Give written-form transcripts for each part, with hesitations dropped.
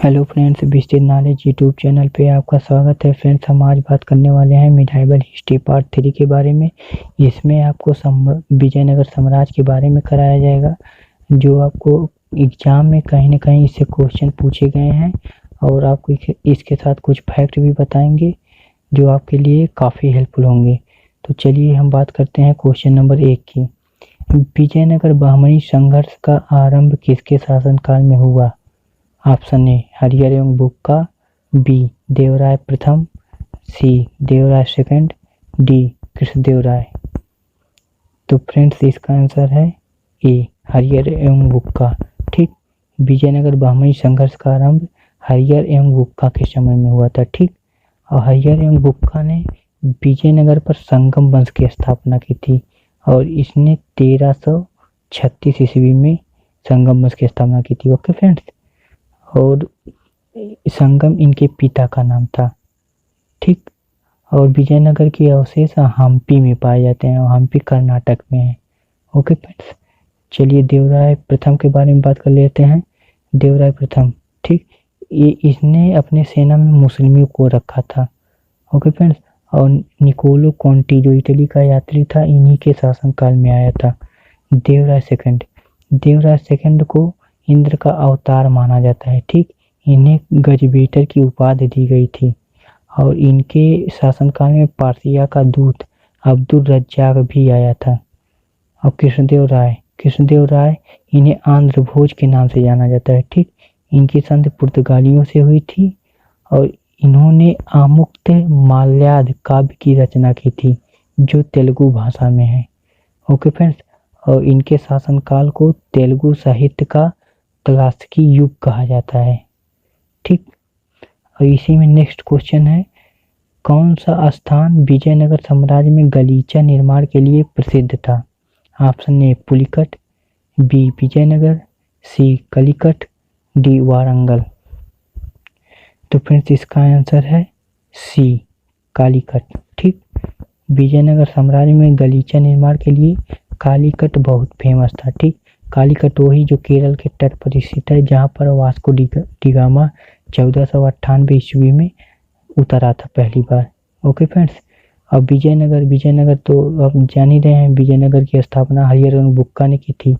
Hello friends, विस्तृत knowledge YouTube channel पे आपका स्वागत है। फ्रेंड्स, हम आज बात करने वाले हैं मिडाइवल हिस्ट्री पार्ट 3 के बारे में। इसमें आपको विजयनगर साम्राज्य के बारे में कराया जाएगा, जो आपको एग्जाम में कहीं ना कहीं इससे क्वेश्चन पूछे गए हैं, और आपको इसके साथ कुछ फैक्ट भी बताएंगे जो आपके लिए काफ़ी हेल्पफुल होंगे। तो चलिए हम बात करते हैं क्वेश्चन नंबर 1 की। विजयनगर बहमनी संघर्ष का आरंभ किसके शासनकाल में हुआ? ऑप्शन ए हरिहर एवं बुक्का, बी देवराय प्रथम, सी देवराय सेकंड, डी कृष्णदेवराय। तो फ्रेंड्स, इसका आंसर है ए हरिहर एवं बुक्का। ठीक, विजयनगर बहमनी संघर्ष का आरंभ हरिहर एवं बुक्का के समय में हुआ था। ठीक, और हरिहर एवं बुक्का ने विजयनगर पर संगम वंश की स्थापना की थी, और इसने 1336 ईस्वी में संगम वंश की स्थापना की थी। ओके फ्रेंड्स, और संगम इनके पिता का नाम था। ठीक, और विजयनगर के अवशेष हम्पी में पाए जाते हैं, और हम्पी कर्नाटक में है। ओके फ्रेंड्स, चलिए देवराय प्रथम के बारे में बात कर लेते हैं। देवराय प्रथम, ठीक, ये इसने अपने सेना में मुस्लिमों को रखा था। ओके फ्रेंड्स, और निकोलो कॉन्टी जो इटली का यात्री था, इन्हीं के शासनकाल में आया था। देवराय सेकंड, देवराय सेकंड को इंद्र का अवतार माना जाता है। ठीक, इन्हें गजबेटर की उपाधि दी गई थी, और इनके शासनकाल में पार्सिया का दूत अब्दुल रज्जाक भी आया था। और कृष्णदेव राय इन्हें आंध्र भोज के नाम से जाना जाता है। ठीक, इनकी संधि पुर्तगालियों से हुई थी, और इन्होंने आमुक्त माल्याद काव्य की रचना की थी, जो तेलुगु भाषा में है। ओके फ्रेंड्स, और इनके शासनकाल को तेलुगु साहित्य का क्लासिकी युग कहा जाता है। ठीक, और इसी में नेक्स्ट क्वेश्चन है, कौन सा स्थान विजयनगर साम्राज्य में गलीचा निर्माण के लिए प्रसिद्ध था? Option A Pulicat, B Vijayanagar, C Calicut, D Warangal. तो फ्रेंड्स, इसका आंसर है सी कालीकट। ठीक, विजयनगर साम्राज्य में गलीचा निर्माण के लिए कालीकट बहुत फेमस था। ठीक, कालीकट वही जो केरल के तट पर स्थित है, जहाँ पर वास्को डिगामा 1498 ईस्वी में उतरा था पहली बार। ओके फ्रेंड्स, अब विजयनगर तो अब जान ही रहे हैं, विजयनगर की स्थापना हरिहर एवं बुक्का ने की थी।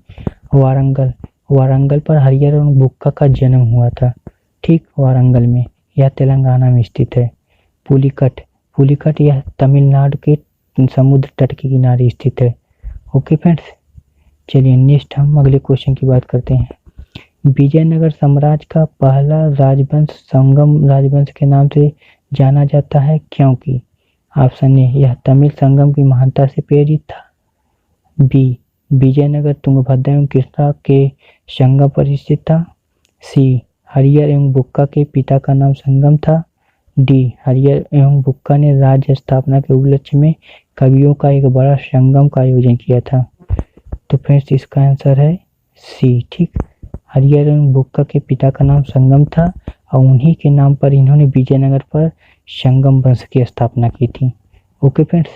वारंगल पर हरिहर एवं बुक्का का जन्म हुआ था। ठीक, वारंगल में, यह तेलंगाना में स्थित है। पुलिकट यह तमिलनाडु के समुद्र तट के किनारे स्थित है। ओके फ्रेंड्स, चलिए नेक्स्ट हम अगले क्वेश्चन की बात करते हैं। विजयनगर साम्राज्य का पहला राजवंश संगम राजवंश के नाम से जाना जाता है, क्योंकि ऑप्शन ए यह तमिल संगम की महानता से प्रेरित था, बी विजयनगर तुंगभद्रा एवं कृष्णा के संगम पर स्थित था, सी हरिहर एवं बुक्का के पिता का नाम संगम था, डी हरिहर एवं बुक्का ने राज्य स्थापना के उपलक्ष्य में कवियों का एक बड़ा संगम का आयोजन किया था। तो फ्रेंड्स, इसका आंसर है सी। ठीक, हरिहर एवं बुक्का के पिता का नाम संगम था, और उन्हीं के नाम पर इन्होंने विजयनगर पर संगम वंश की स्थापना की थी। ओके फ्रेंड्स,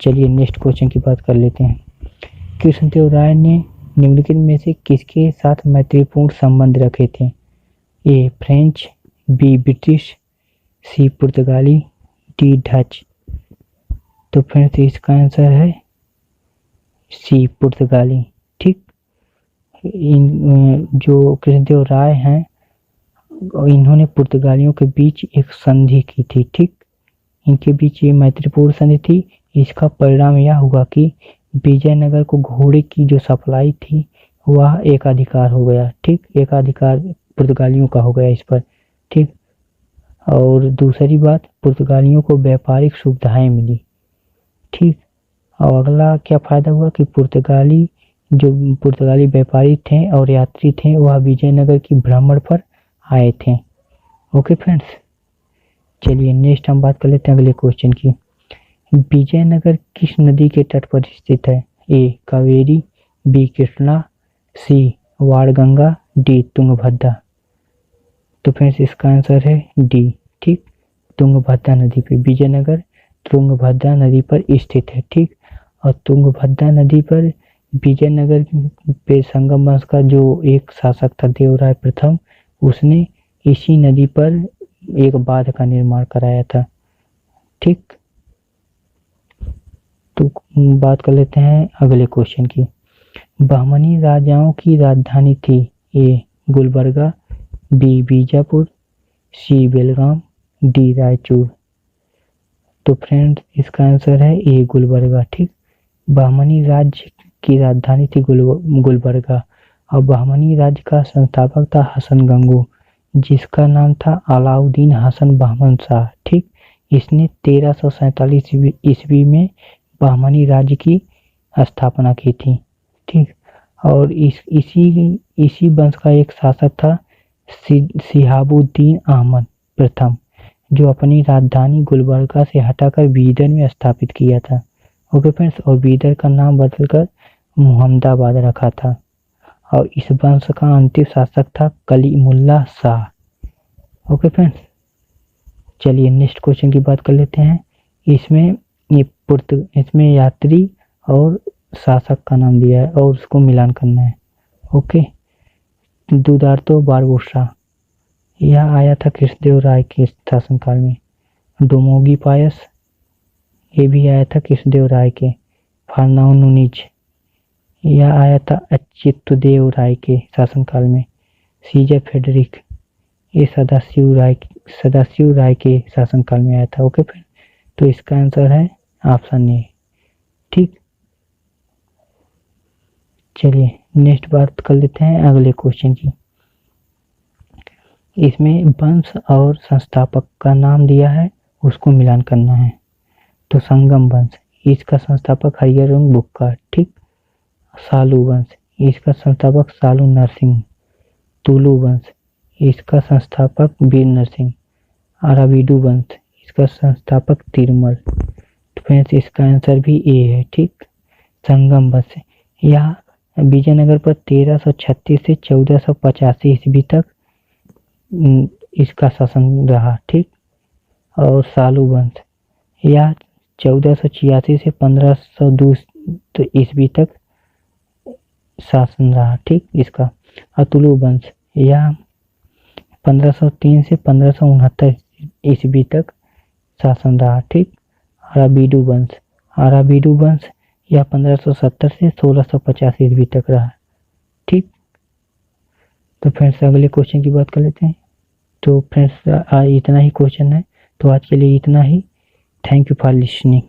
चलिए नेक्स्ट क्वेश्चन की बात कर लेते हैं। कृष्णदेव राय ने निम्नलिखित में से किसके साथ मैत्रीपूर्ण संबंध रखे थे? ए फ्रेंच, बी ब्रिटिश, सी पुर्तगाली, डी डच। तो फ्रेंड्स, इसका आंसर है सी पुर्तगाली। ठीक, जो कृष्णदेव राय हैं, इन्होंने पुर्तगालियों के बीच एक संधि की थी। ठीक, इनके बीच ये मैत्रीपूर्ण संधि थी। इसका परिणाम यह हुआ कि विजयनगर को घोड़े की जो सप्लाई थी वह एकाधिकार हो गया। ठीक, एकाधिकार पुर्तगालियों का हो गया इस पर। ठीक, और दूसरी बात, पुर्तगालियों को व्यापारिक सुविधाएं मिली। ठीक, और अगला क्या फायदा हुआ कि पुर्तगाली व्यापारी थे और यात्री थे, वह विजयनगर की भ्रमण पर आए थे। ओके फ्रेंड्स, चलिए नेक्स्ट हम बात कर लेते हैं अगले क्वेश्चन की। विजयनगर किस नदी के तट पर स्थित है? ए कावेरी, बी कृष्णा, सी वाणगंगा, डी तुंगभद्रा। तो फ्रेंड्स, इसका आंसर है डी। ठीक, तुंगभद्रा नदी पे विजयनगर तुंगभद्रा नदी पर स्थित है। ठीक, और तुंगभद्रा नदी पर विजयनगर पे संगम वंश का जो एक शासक था देवराय प्रथम, उसने इसी नदी पर एक बांध का निर्माण कराया था। ठीक, तो बात कर लेते हैं अगले क्वेश्चन की। बहमनी राजाओं की राजधानी थी। ए गुलबर्गा, बी बीजापुर, सी बेलगाम, डी रायचूर। तो फ्रेंड्स इसका आंसर है ए गुलबर्गा। ठीक, बहमनी राज्य की राजधानी थी गुलबर्गा और बहमनी राज्य का संस्थापक था हसन गंगू, जिसका नाम था अलाउद्दीन हसन बहमन शाह। ठीक, इसने 1347 ईस्वी में बहमनी राज्य की स्थापना की थी। ठीक, और इसी वंश का एक शासक था शिहाबुद्दीन अहमद प्रथम, जो अपनी राजधानी गुलबर्गा से हटाकर बीदर में स्थापित किया था। ओके फ्रेंड्स, और बीदर का नाम बदलकर मुहम्मदाबाद रखा था। और इस वंश का अंतिम शासक था कलीमुल्लाह शाह। ओके फ्रेंड्स, चलिए नेक्स्ट क्वेश्चन की बात कर लेते हैं। इसमें इसमें यात्री और शासक का नाम दिया है और उसको मिलान करना है। ओके, दुदार्तो बारबोसा, यह आया था कृष्णदेव राय के शासनकाल में। डोमोगी पायस, ये भी आया था कृष्णदेव राय के। फारनाउनुनिज, यह आया था अच्युतदेव राय के शासनकाल में। सीजर फेडरिक, ये सदाशिव राय के शासनकाल में आया था। ओके फ्रेंड, तो इसका आंसर है ऑप्शन ए। ठीक, चलिए नेक्स्ट बात कर लेते हैं अगले क्वेश्चन की। इसमें वंश और संस्थापक का नाम दिया है, उसको मिलान करना है। तो संगम वंश, इसका संस्थापक हरिहरन बुक्का। ठीक, सालू वंश, इसका संस्थापक सालू नरसिंह। तुलु वंश, इसका संस्थापक वीर नरसिंह। अराविडु वंश, इसका संस्थापक तिरुमल। तो फ्रेंड्स इसका आंसर भी ए है। ठीक, संगम वंश, यह विजयनगर पर 1336 से 1485 ईस्वी तक इसका शासन रहा। ठीक, और सालू वंश, यह 1486 से 1502 ईस्वी तक शासन रहा। ठीक, इसका अतुलु वंश, यह 1503 से 1569 ईस्वी तक शासन रहा। ठीक, अराबिडु वंश, यह 1570 से 1650 ईस्वी तक रहा। ठीक, तो फ्रेंड्स अगले क्वेश्चन की बात कर लेते हैं। तो फ्रेंड्स इतना ही क्वेश्चन है, तो आज के लिए इतना ही। Thank you for listening.